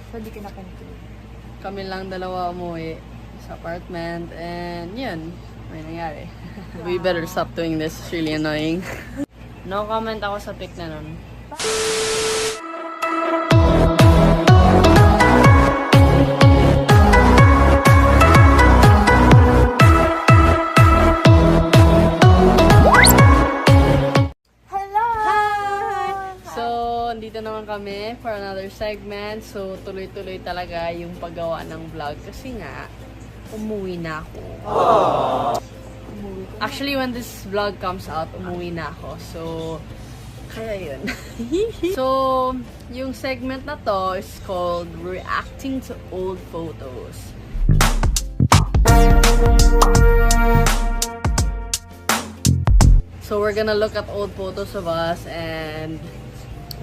So, di ka na kanikilig. Kami lang dalawa umuwi sa apartment and yun, may nangyari. We better stop doing this. It's really annoying. No comment ako sa pic na nun. Dito naman kami for another segment. So, tuloy-tuloy talaga yung paggawa ng vlog. Kasi nga, umuwi na ako. Actually, when this vlog comes out, umuwi na ako. So, kaya yun. So, yung segment na to is called Reacting to Old Photos. So, we're gonna look at old photos of us and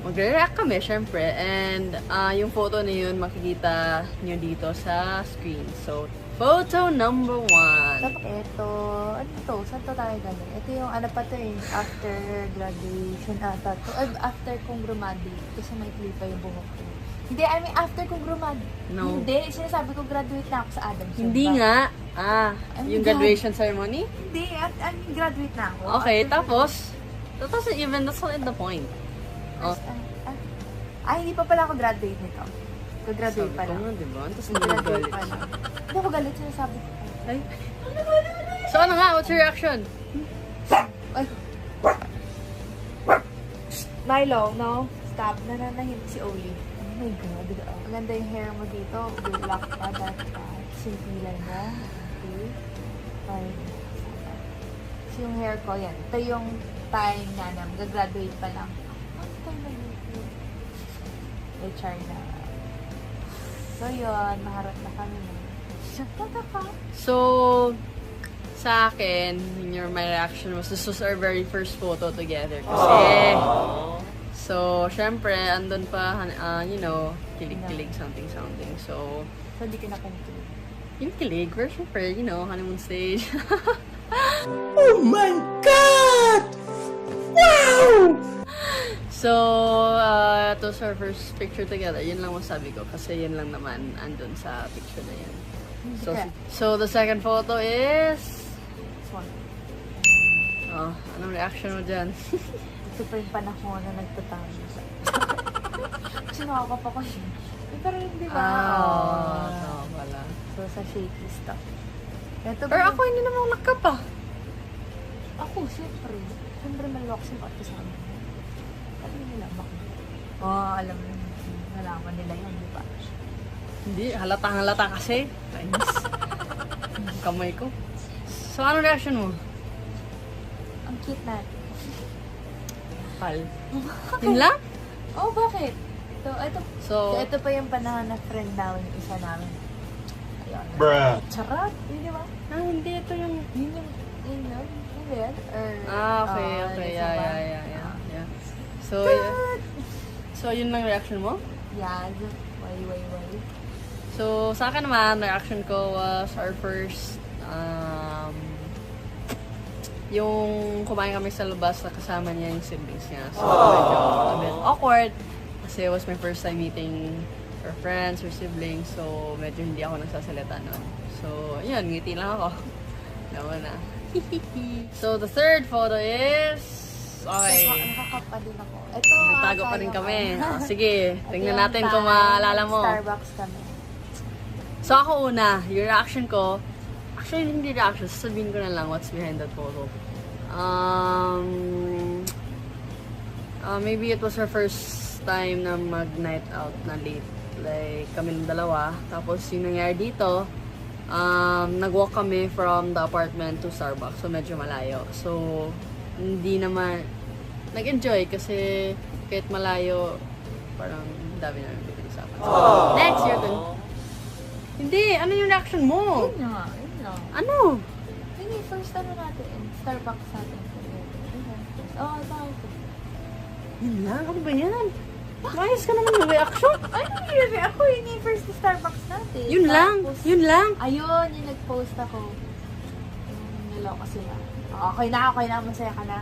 magre-react kami, syempre. And yung photo na yun, makikita nyo dito sa screen. So, photo number 1. Dapat ito, ano to? Saan to tayo galing? Ito yung ano pa to eh, after graduation ata to. After kong graduate. Kasi may pa yung buhok ko. Hindi, I mean after kong graduate. No. Hindi, sinasabi ko graduate na ako sa Adams. Hindi nga. Yung graduation ceremony? Hindi, graduate na ako. Okay, After tapos, that doesn't even, that's not the point. first, hindi pa pala ako graduate nito. Graduate Sabi pa ko lang. nga, diba? Tapos Graduate nag-galit pa siya. lang. Hindi ako galit, sinasabi ko. Ay. So, ano nga? What's your reaction? Ay. Milo, no? Stop. Nananahimik si Oli. Oh my God. Maganda yung hair mo dito. Black pa. Simpilan mo. Okay. Ay. So, yung hair ko, yan. Ito yung time na mag-graduate pa lang. Ang time na dito. HR na. So, yun. Maharap na kami. Shakata ka. So, sa akin, my reaction was, this was our very first photo together. Kasi, so, syempre, andun pa, you know, kilig-kilig, something. So, So, di ka na kanikilig. yung kilig, we're syempre, you know, honeymoon stage. Oh my God! Wow! So, it was our first picture together. Yun lang masabi ko, kasi yun lang naman andun sa picture na yan. So the second photo is... This one. Oh, anong reaction mo dyan? Ito pa yung panahon na nagtatalo sa... Kasi nakakapa ko siya. Pero hindi ba? Tama pala. So, sa shaky stuff. Ito Or ako, hindi naman nakapa. Ako, syempre. Syempre malwaksin pa sa amin. Alam nila ba? Alam mo. Nalaman nila yun, di ba? Hindi, halata kasi. Kainis. Kamay ko. So, anong reaction mo? Ang cute natin. Pal. Yun lang? Oh, bakit? So, ito pa yung panahon na friend daw yung isa namin. Ayun. Bruh. Charot! Yun, di ba? hindi, ito yung... Yun ba yan? Or, okay. isa ba? Yeah. So, yun lang reaction mo? Yeah. Way. So, sa akin naman, reaction ko was our first, yung kumain kami sa labas na kasama niya yung siblings niya. So, medyo a bit awkward kasi it was my first time meeting her friends, her siblings. So, medyo hindi ako nagsasalita nun. So, yun, ngiti lang ako. Naman na. So, the third photo is... Okay. Nakakapa din ako. Ito, Nagtago pa rin kami. Sige, Ito tingnan yung natin kung time, maalala mo. Starbucks kami. So, ako una, yung reaction ko, actually, hindi reaction, sasabihin ko na lang what's behind that photo. Maybe it was our first time na mag-night out na late. Like, kami ng dalawa. Tapos, yung nangyari dito, nag-walk kami from the apartment to Starbucks. So, medyo malayo. So, hindi naman, nag-enjoy kasi kahit malayo, parang dami namin pinag-usapan. So, next, your turn. Hindi, ano yung reaction mo? Yun nga. Ano? Yun yung first natin. Starbucks natin. Ito. Yun lang? Ano ba yan? Mayos ka naman yung reaction. Ano yun? Ako yun yung first Starbucks natin. Yun lang. Yun lang. Ayun, yung nag-post ako. Niloko sila. Okay na. Masaya ka na.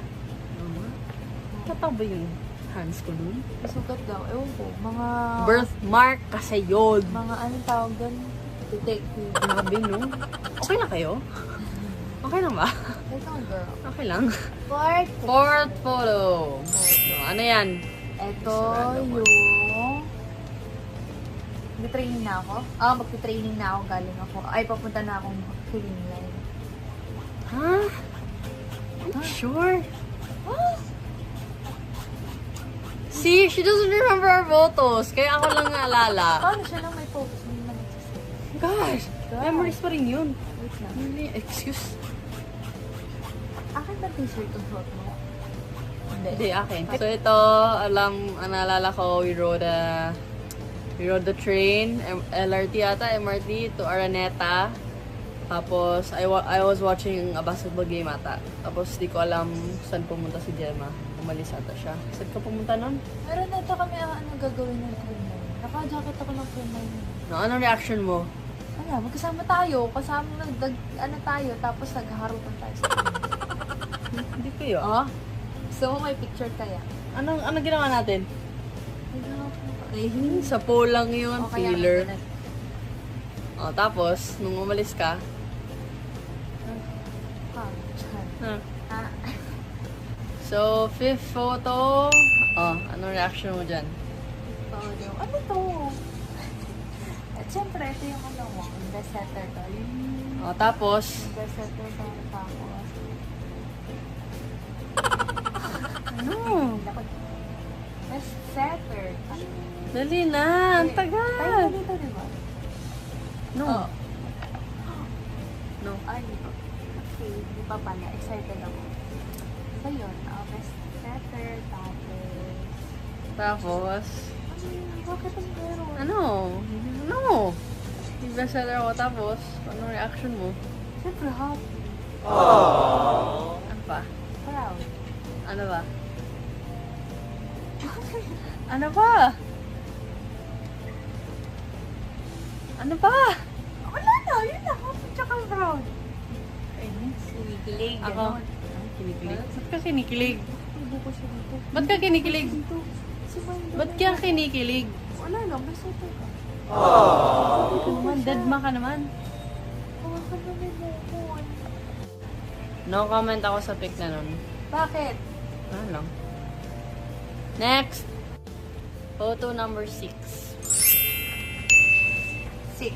Totoo ba yun? hands ko dun. Sugat daw. Ewan ko. Mga... Birthmark kasi yun. Mga anong tawag doon? Detective. Grabe, no? Okay na kayo? Okay lang ba? Ito girl. Okay lang. Fourth. Fourth photo. So, ano yan? Ito Sarado mo. yung... Mag-training na ako? Mag-training na ako. Galing ako. Ay, papunta na akong filling line. Huh? Are you sure? See, she doesn't remember our photos. Kaya ako lang naalala. Paano siya lang may focus? Hindi naman nagsisip. Gosh, memories pa rin yun. Wait lang. Hindi, excuse. Akin ba t-shirt yung suot mo? Hindi, akin. So ito, naalala ko, we rode the train, LRT ata, MRT to Araneta. Tapos, I was watching a basketball game ata. Tapos, di ko alam saan pumunta si Gemma. Umalis ata siya. Saan ka pumunta nun? Meron na ito kami ano gagawin ng train line. Naka-jacket ako ng train line. No, anong reaction mo? Ano, magkasama tayo. Kasama, ano tayo, tapos naghaharutan tayo sa train. Hindi ko yun. Oh? Gusto mo may picture kaya? Anong ginawa natin? Eh, Sa pool lang yun, o kaya filler. nag- Oh, tapos, nung umalis ka, Ah, huh. So, fifth photo. Oh, anong reaction mo dyan? Todo. Ano to? At syempre, ito yung ano mo, yung best setter to. Yung Oh, tapos, best setter to. Tapos, ano? best setter. Dali na, ang Tayo tagal. dito, di ba? No. Oh. No. Ay, okay. Di pa pala. Excited ako. So, yun. Best setter. Tapos, Bakit ang meron? ano? Ano? Yung bestseller ako, tapos, anong reaction mo? Siyempre, happy. Ano pa? Proud. Ano ba? Ano ba? Ano ba? Wala na. Yun na. Happy tsaka proud. Kinikilig. Ako? Kinikilig? Ba't ka kinikilig? Hindi ko siya dito. Ba't ka kinikilig? Dito. Si Milo. Ba't ka kinikilig? Wala lang. Best setter ka. Naman, deadma ka naman. Hawakan na may mukon. No comment ako sa pic na nun. Bakit? Ano lang. Next! Photo number 6. 6.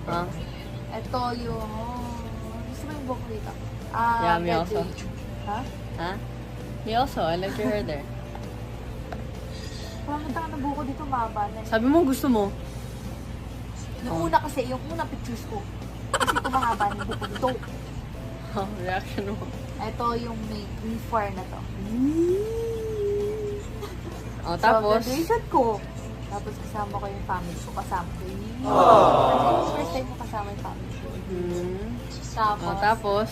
Huh? Ito yung... Gusto mo yung buhok dito? Yeah, me red also. beige. Ha? Huh? Me also, I like your hair there. Parang ka ng buhok ko dito, mahaba na. Sabi mo gusto mo? Yung una kasi, yung unang pictures ko. Kasi ito mahaba na yung buhok ko dito. Oh, reaction mo. Ito yung may fur na to. Oh, So, tapos, graduation ko. Tapos kasama ko yung family ko. Kasama ko yung... First time ko kasama yung family ko. Tapos, oh, tapos,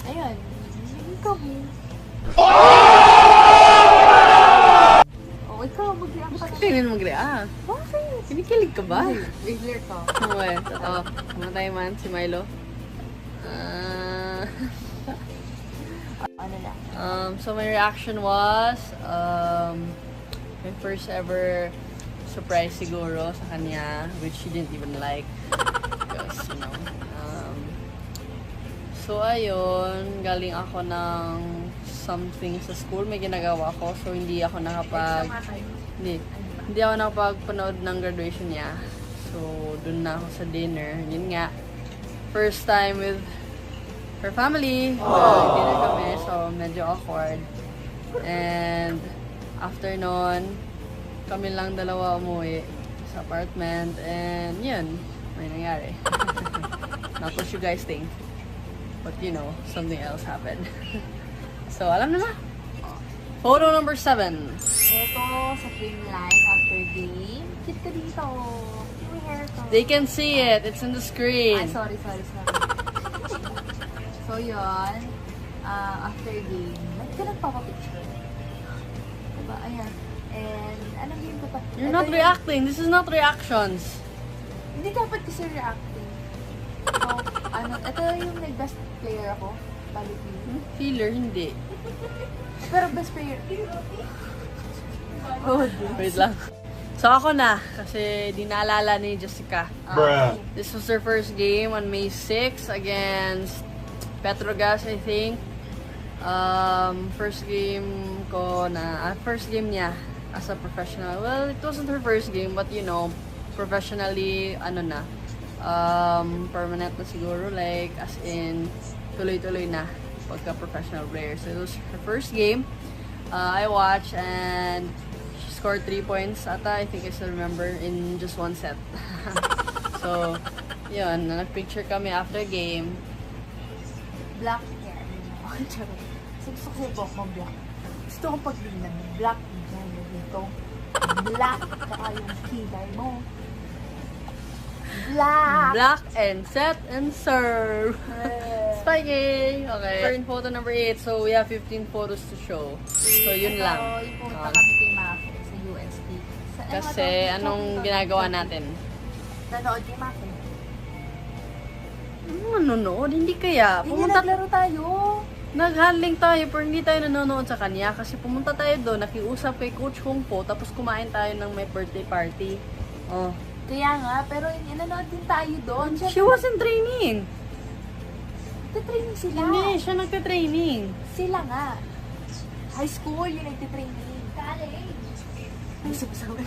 ayun. Yung kami. Oh, ikaw, mag-react ka na. tingin mo react. Bakit? Kinikilig ka ba? Regular ka. Okay, totoo. Mamatay man si Milo. Ano na? So my reaction was, my first ever surprise siguro sa kanya, which she didn't even like. Because, you know, so ayun, galing ako ng something sa school, may ginagawa ko, so hindi ako hindi ako nakapagpanood ng graduation niya. So, dun na ako sa dinner. Yun nga, first time with her family. Dinner kami, so medyo awkward. And after nun, kami lang dalawa umuwi sa apartment. And yun, may nangyari. Not what you guys think. But you know, something else happened. So, alam na ba? Photo number 7. Ito, sa train line, after game. Sit ka dito. Yung hair ko. They can see it. It's on the screen. Sorry. So, yun. After game, ba't ka nagpapapicture? Diba? Ayan. And, anong game ko pa? You're Ito not yung- reacting. This is not reactions. Hindi dapat kasi reacting. So, ito yung nag-best player ako. Balik yun. Feeler, hindi. Hindi Pero best player. Oh, Wait lang. So ako na, kasi di naalala ni Jessica. Bruh. This was their first game on May 6 against Petrogas, I think. First game niya as a professional. Well, it wasn't her first game, but you know, professionally, permanent na siguro, like, as in, tuloy-tuloy na pagka-professional player. So it was her first game. I watched and she scored 3 points ata, I think I still remember, in just one set. So, yun, nag-picture kami after game. Black hair. Charot. So, gusto ko yung buhok mo black. Gusto ko pagbilang black. Yan, dito. Black. Saka yung kilay mo. Black. Black and set and serve. Spiking! Okay. We're in photo number 8, so we have 15 photos to show. So, yun lang. So, ipunta kami kay Maki sa UST. Kasi, anong ginagawa natin? Nanood kay Maki. Nanonood? Hindi kaya. Hindi naglaro tayo. Nag-handling tayo, pero hindi tayo nanonood sa kanya. Kasi pumunta tayo doon, nakiusap kay Coach Hong Po, tapos kumain tayo ng may birthday party. Oh. Kaya nga, pero nanood din tayo doon. She wasn't training. Nagtitraining sila. Hindi, siya nagtitraining. Sila nga. High school, yung nagtitraining. College. Ay, sabi.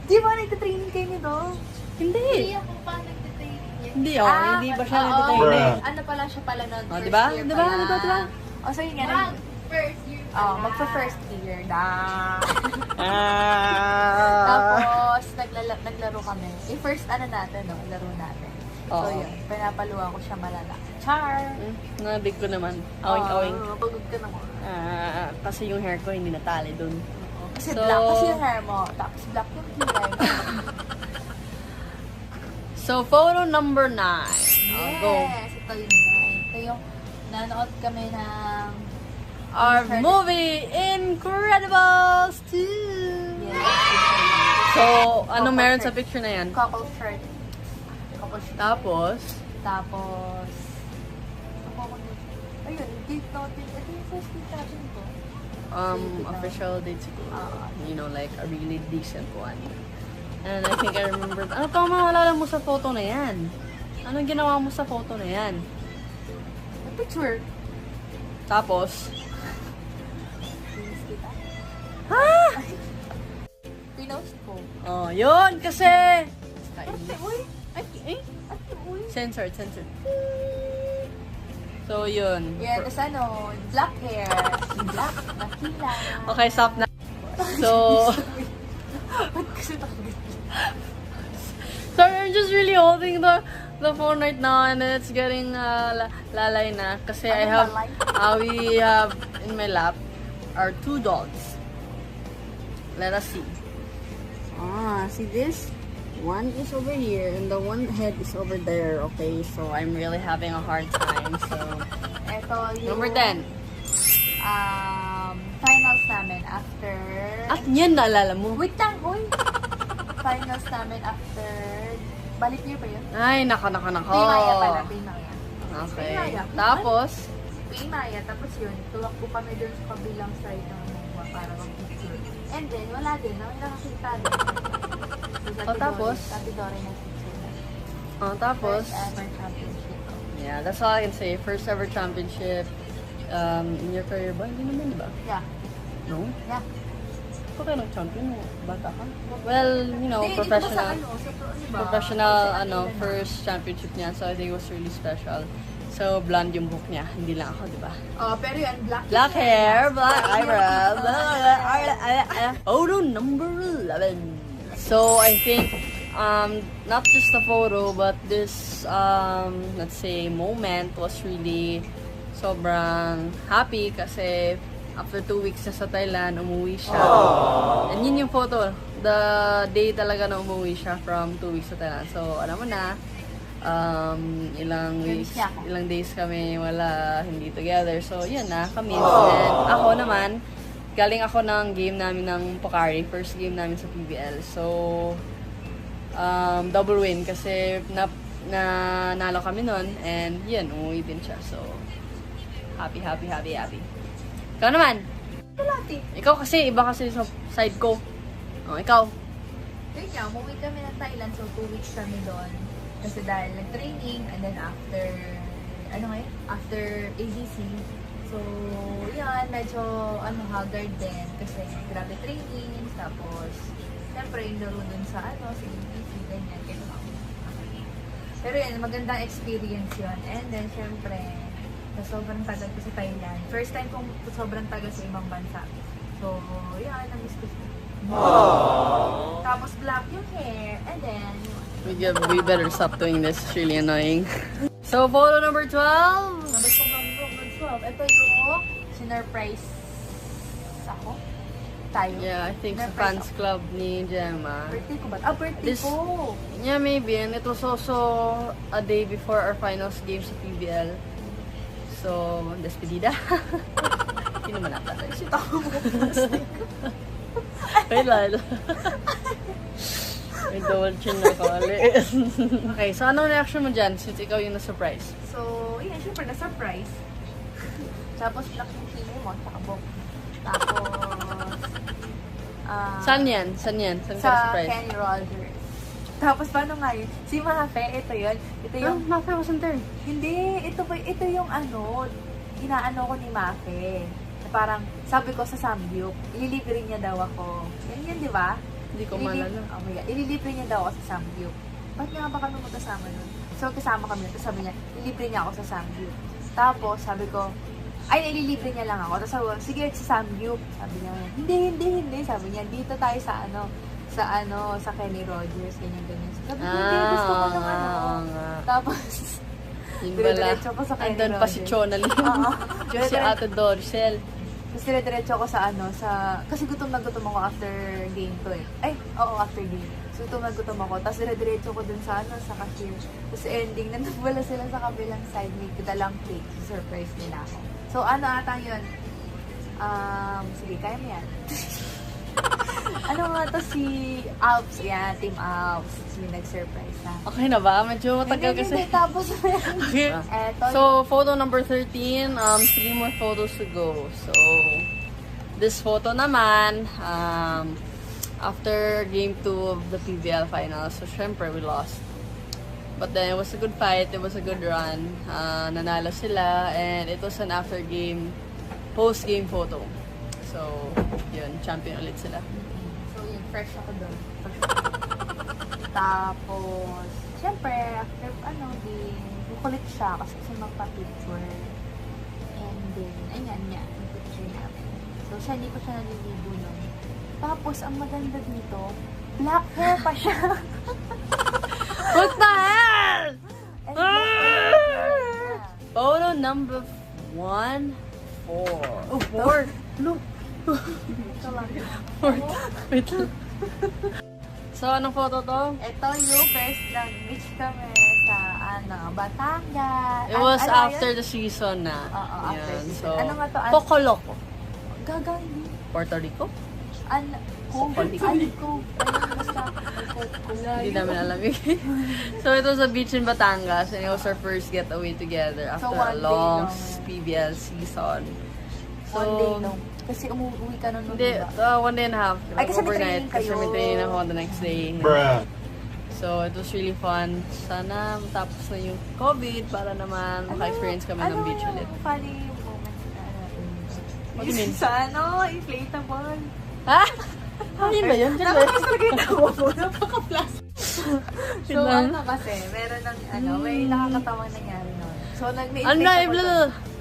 Di ba nagtitraining kayo nito? Hindi. Hindi ako pa nagtitraining yun. Hindi, hindi ba siya nagtitraining? Bruh. Ano pala siya pala nun? Oh, First diba? year Diba? pala. Diba? O, so yun nga. First year Magpa-first year na. Ah. Tapos, naglaro kami. First laro natin. So, Oo. yun. Pinapaluwa ko siya malala. Char! Nabig ko naman. Awing-awing. Pagod ka naman. Kasi yung hair ko hindi natali dun. Kasi So- black kasi yung hair mo. Tapos black yung kilay mo. So, photo number 9. Go. Yes! Ito yun na. Ito yung nanood kami ng Our movie, Incredibles 2! yes, So, anong meron sa picture na yan? couple shirt. Tapos, Tapos, ayun, date natin. Ito yung first date natin ko. official date siguro. You know, like a really decent one. And I think I remember, ano pa maalala mo sa photo na yan? Anong ginawa mo sa photo na yan? May picture. Tapos, Pinost kita. ha? Pinost ko. Oh, yun, kasi... Ate, uy! Ay, Ate, uy! censored. So, yun. Yan, tapos ano, black hair. Black, nakila. Okay, stop na. So, Ba't kasi nakagit? sorry, I'm just really holding the phone right now and it's getting lalay na. Kasi we have in my lap our 2 dogs. Let us see. See this? One is over here and the one head is over there. Okay, so I'm really having a hard time. So, Ito yung... number 10. Finals namin after... At yan, naalala mo. Wait lang, uy! Finals namin after... Balik niyo ba yun? Ay, nako. Paymaya pala, Paymaya. Okay. Paymaya. Tapos, Paymaya, tapos yun, tuwakbo kami dun sa kabilang side ng mga para mag-picture. And then, wala din, nakakita din. So, tapos? Katidori na picture na. tapos, First ever championship. yeah, that's all I can say. First ever championship in your career ba? Hindi naman, diba? Yeah. No? Yeah. Ikaw kayo nag-champion, bata ka? Well, you know, Hindi, dito professional. sa ano, sa pro, diba? Professional, Sa Manila na. first championship niya. So, I think it was really special. So, blonde yung buhok niya. Hindi lang ako, diba? Oh, pero yun, Black hair, black eyebrows. Photo number 11. So, I think, not just the photo, but this, let's say, moment was really sobrang happy kasi after 2 weeks na sa Thailand, umuwi siya. And yun yung photo. The day talaga na umuwi siya from 2 weeks sa Thailand. So, alam mo na, ilang days kami hindi together. So, yun na, kami. And ako naman, galing ako ng game namin ng Pocari, first game namin sa PBL. So, double win kasi nalo kami nun and yun, umuwi din siya. So, happy. Ikaw naman. Kalati. Ikaw kasi, iba kasi sa side ko. Oh, ikaw. Yun nga, umuwi kami ng Thailand, so 2 weeks kami doon. Kasi dahil nag-training, and then after, after ADC. So, yan, medyo, haggard din. Kasi grabe training, tapos, siyempre, yung laro dun sa, sa ADC, ganyan, ganyan. Pero yan, magandang experience yun. And then, siyempre, sa sobrang tagal ko sa Thailand. First time kong sobrang tagal sa ibang bansa. So, yan, namiss ko siya. Tapos black yung hair, and then We better stop doing this. It's really annoying. So, photo number 12. number 12. Ito yung sinurprise ako. Tayo. Yeah, I think sa Surprise fans club ni Gemma. Birthday ko ba? Birthday This- ko! Yeah, maybe. And it was also a day before our finals game sa PBL. So, despedida. Hindi naman nata. Shit ako mo. Wait lang. May double chin na kali. Okay, so anong reaction mo dyan since ikaw yung na-surprise? So, yun, syempre na-surprise. Tapos black yung kilo mo, tsaka book. Tapos, Saan yan? Saan yan? Saan ka sa na-surprise? Kenny Rogers. Tapos paano nga yun? Si Mafe, ito yun. Ito yung Mafe wasn't there. Hindi, ito yung inaano ko ni Mafe. Na parang, sabi ko sa Samgyup, ililibre niya daw ako. Yan, di ba? Hindi ko maalala. Oh my God, ililibre niya daw ako sa Samgyup. Ba't nga ba kami magkasama nun? So, kasama kami nun. Tapos sabi niya, ililibre niya ako sa Samgyup. Tapos, sabi ko, ay, ililibre niya lang ako. Tapos sabi ko, sige, sa Samgyup. Sabi niya, hindi. Sabi niya, dito tayo sa Kenny Rogers, ganyan. Sabi ko, hindi, gusto ko ng oo nga. Tapos, Yung bala. dire-diretso ko sa Kenny Andun pa si Rogers. Chonalyn. Oo. si Ate Dorcel. Tapos dire-diretso ako kasi gutom na gutom ako after game to eh. Ay, oo, after game. So, gutom na gutom ako. Tapos dire-diretso ko dun sa cashier. Tapos ending, nandun wala sila sa kabilang side. May dalang cake. Surprise nila ako. So, ata yun? Sige, kaya mo yan. Nga to si Alps. Yan, Team Alps. Yung nag-surprise na. Okay na ba? Medyo matagal kasi. Hindi, tapos Okay. eto. So, photo number 13, 3 more photos to go. So, this photo naman, after game 2 of the PBL finals, so syempre we lost. But then, it was a good fight, it was a good run. Nanalo sila, and it was an after game, post-game photo. So, yun, champion ulit sila. So, yun, fresh ako doon. Tapos, syempre, after, kukulit siya kasi magpa-picture. And then, ayun nga, yung picture namin. So, hindi ko siya naliligo nun. Tapos, ang maganda dito, black hair pa siya. What the hell? And black hair niya. Photo number 1, 4. Oh, 4? Look. Ito lang. Wait lang. So, anong photo to? Ito yung first nag-beach kami sa, Batangas. It was Ano after yun? the season na. Oo, after Yan, season. so, Ano nga to? Pocoloko. Gaga, hindi. Puerto Rico? Basta, Hindi namin alam eh. So, it was a beach in Batangas and it was our first getaway together after one a day long lang. PBL season. So, One day lang. Kasi umuwi ka nun, Hindi, diba? 1 day and a half. Ay, kasi may overnight. training kayo. Kasi may training ako the next day. Bruh. So, it was really fun. Sana matapos na yung COVID para naman maka-experience kami ng beach ulit. Ano funny moments na What do you mean? Sa inflatable. Ha? Ayun ba yun? Diyan ba yun? Napakasagitawa mo. Napaka-plastic. So, Yun lang. kasi, meron ng, may nakakatawang nangyari nun. So, Ano na,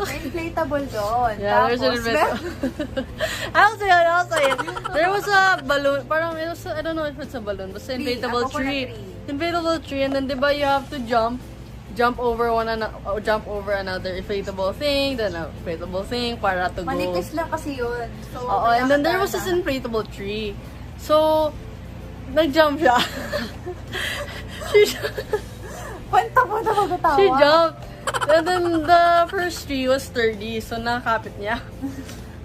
May inflatable doon. Yeah, there's a Tapos, little bit. I'll say it. There was a balloon. Parang it was, I don't know if it's a balloon, but it's an inflatable coconut tree. tree. Inflatable tree, and then diba you have to jump over another inflatable thing, then an inflatable thing para to go. manipis lang kasi yun. So, Oo, and then there was this inflatable tree. So, nag-jump siya. Kwenta mo na magkatawa. She jumped. And then the first tree was sturdy, so nakakapit niya.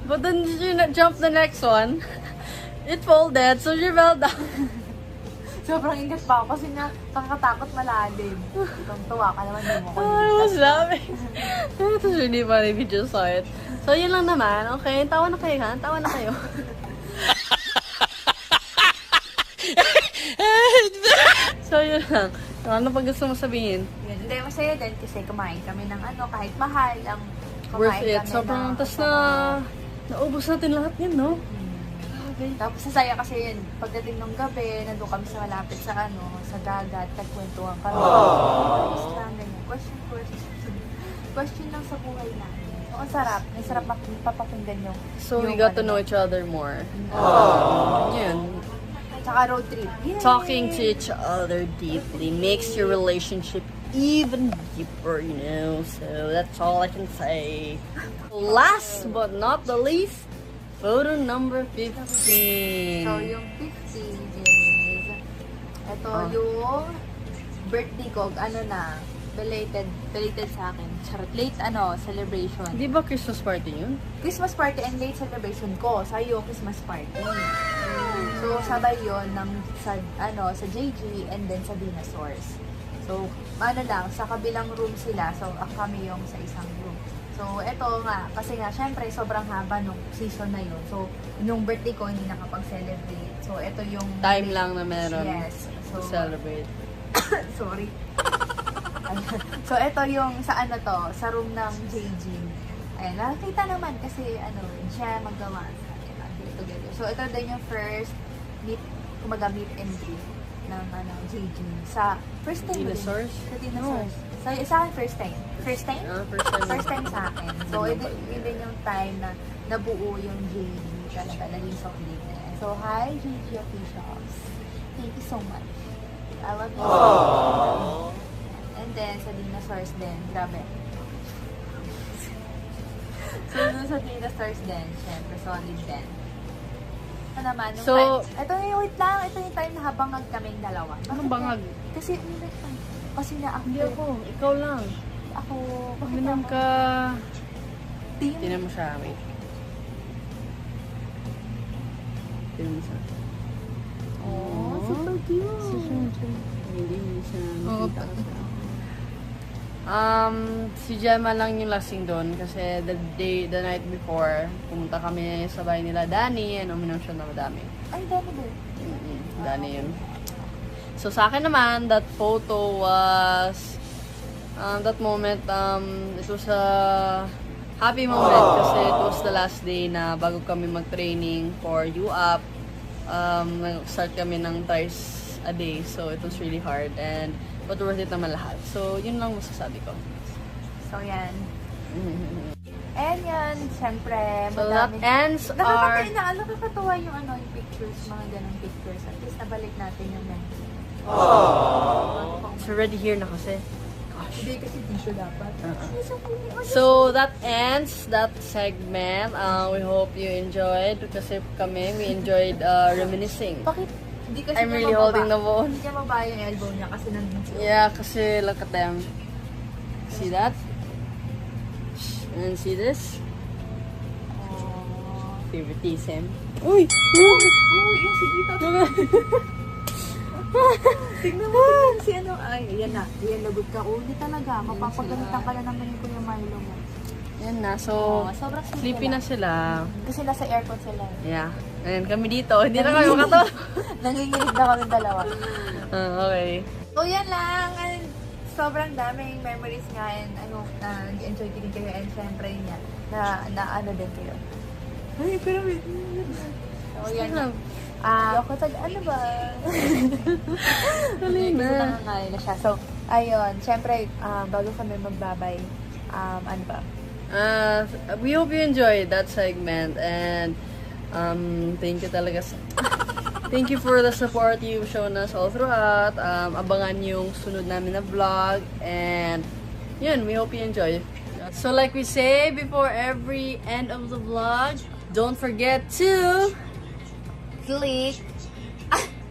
But then she jumped the next one. It folded, so she fell down. Sobrang ingat pa ako kasi na nakakatakot malalim. Tuwa ka naman, hindi mo ko I was laughing. It was really funny if you just saw it. So, yun lang naman. Okay, tawa na kayo, ha? Tawa na kayo. So, yun lang. Ano pa gusto mo sabihin? Yun. Hindi, masaya din kasi kumain kami ng ano, kahit mahal ang Worth kumain it. kami Sobrang ng- tas na naubos natin lahat yan, no? Tapos sasaya kasi yun, pagdating ng gabi, nandun kami sa malapit sa ano, sa dagat, nagkwentuhan kami. Ayos lang, ganyan. Question lang sa buhay namin. So, ang sarap. Ang sarap papakinggan yung... So, we yung got to ano, know each other more. Yun. Tsaka road trip. Yay! Talking to each other deeply makes your relationship even deeper, you know? So, that's all I can say. Last but not the least, photo number 15. So, yung 50 is, ito yung birthday ko, ano na, belated sa akin. Charot, late celebration. Di ba Christmas party yun? Christmas party and late celebration ko. Sa'yo, Christmas party. So, sabay yun sa JG and then sa Dinosaurs. So, sa kabilang room sila. So, kami yung sa isang room. So, eto nga, kasi nga, syempre, sobrang haba nung season na yun. So, nung birthday ko, hindi nakapag-celebrate. So, eto yung... Time lang na meron Yes. to So, celebrate. sorry. Ayan. So, ito yung sa sa room ng JG. Ayan, nakakita naman kasi siya magawa sa together. So, ito din yung first meet and greet ng JG. Sa first time Dinosaurs? Sa Dinosaurs. So, sa akin first time. First time? First time. First time sa akin. So, yun din yung time na nabuo yung JG. Talaga, naging solid na yan. So, hi JG officials. Thank you so much. I love you. Aww. And then, sa Dinosaurs din, grabe. So, dun sa Dinosaurs din, syempre, solid din. Ito naman, yung So, time, ito yung, wait lang, ito yung time na habangag kaming dalawa. Anong bangag? Kasi, kasi na Hindi ako. Ikaw lang. Ako, bakit Minam ako? ka. Team? Tinan mo siya. Wait. Tinan mo siya. Oh, super cute. Hindi siya Oo, nakita ko siya. Si Gemma lang yung lasing doon kasi the night before, pumunta kami sa bahay nila Danny and uminom siya na madami. Ay, dami ba? Danny yun. So sa akin naman, that photo was, that moment, it was a happy moment kasi it was the last day na bago kami mag-training for UAP. Nag-start kami ng thrice a day, so it was really hard and but worth it naman lahat. So, yun lang masasabi ko. So, yan. And yan, syempre, So, that madami. ends our... Nakakatawa yung yung pictures, mga ganong pictures. At least nabalik natin yung memory. It's already here na kasi. Hindi kasi tissue dapat. So, that ends that segment. We hope you enjoyed kasi kami, we enjoyed reminiscing. Bakit? Hindi kasi I'm niya really mababa. holding the phone. Hindi niya mababa yung elbow niya kasi nandun siya. Yeah, kasi look at them. See that? And see this? Favoritism. Uy! Oh, yan si Gita. Tignan mo, si ay, yan na. Yan, lagot ka. Oh, hindi talaga. Mapapagalitan ka na naman yung Kuya Milo mo. Yan na. So, sobrang sleepy na sila. Kasi nasa aircon sila. Yeah. And kami dito. Hindi na kami makatulog. Nanginginig na kami dalawa. Okay. So, yan lang. And sobrang daming memories nga. And nag-enjoy din kayo. And syempre niya, na din kayo. Ay, pero wait. So, yan. Ako ano ba? Dali na. Nangangalit na siya. So, ayun. Syempre, bago kami magbabay, ano ba? We hope you enjoyed that segment and thank you talaga thank you for the support you've shown us all throughout. Abangan yung sunod namin na vlog and yun, we hope you enjoy. So like we say before every end of the vlog, don't forget to Click,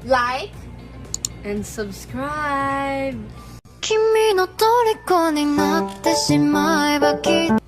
like, and subscribe. 君の虜になってしまえばきっと